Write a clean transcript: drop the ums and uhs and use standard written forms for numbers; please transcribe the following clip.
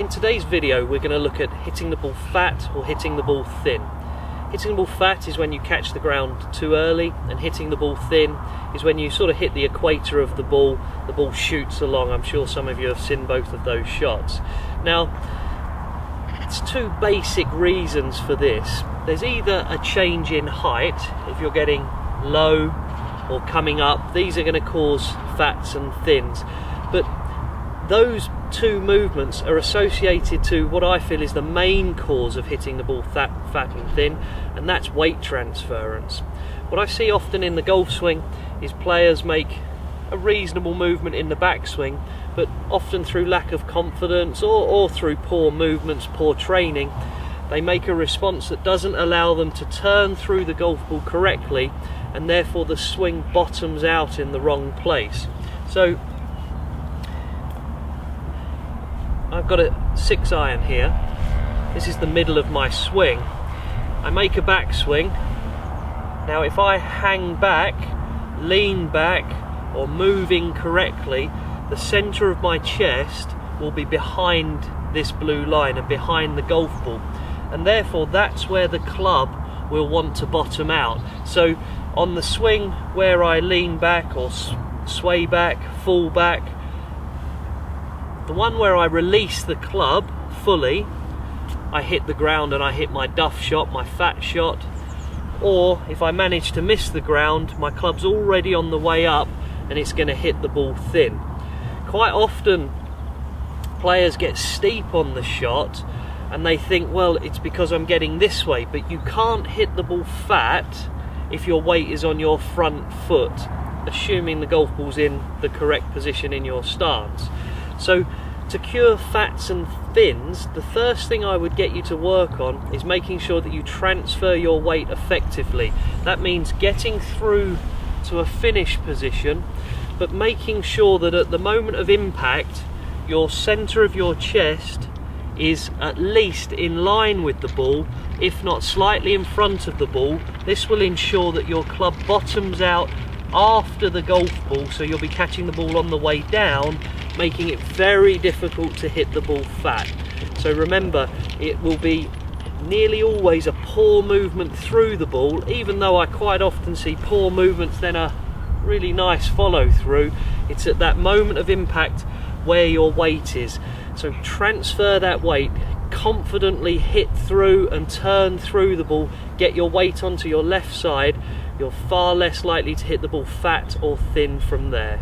In today's video we're going to look at hitting the ball fat or hitting the ball thin. Hitting the ball fat is when you catch the ground too early, and hitting the ball thin is when you sort of hit the equator of the ball shoots along. I'm sure some of you have seen both of those shots. Now, it's two basic reasons for this. There's either a change in height, if you're getting low or coming up, these are going to cause fats and thins, but those two movements are associated to what I feel is the main cause of hitting the ball fat and thin, and that's weight transference. What I see often in the golf swing is players make a reasonable movement in the backswing, but often through lack of confidence or through poor movements, poor training, they make a response that doesn't allow them to turn through the golf ball correctly, and therefore the swing bottoms out in the wrong place. So I've got a 6-iron here. This is the middle of my swing. I make a backswing. Now if I hang back, lean back, or move incorrectly, the centre of my chest will be behind this blue line and behind the golf ball, and therefore that's where the club will want to bottom out. So on the swing where I lean back or sway back, fall back, the one where I release the club fully, I hit the ground and I hit my duff shot, my fat shot. Or if I manage to miss the ground, my club's already on the way up and it's going to hit the ball thin. Quite often players get steep on the shot and they think, well, it's because I'm getting this way, but you can't hit the ball fat if your weight is on your front foot, assuming the golf ball's in the correct position in your stance. So to cure fats and thins, the first thing I would get you to work on is making sure that you transfer your weight effectively. That means getting through to a finish position, but making sure that at the moment of impact, your centre of your chest is at least in line with the ball, if not slightly in front of the ball. This will ensure that your club bottoms out after the golf ball, so you'll be catching the ball on the way down, making it very difficult to hit the ball fat. So remember, it will be nearly always a poor movement through the ball, even though I quite often see poor movements then a really nice follow through. It's at that moment of impact where your weight is. So transfer that weight, confidently hit through and turn through the ball, get your weight onto your left side. You're far less likely to hit the ball fat or thin from there.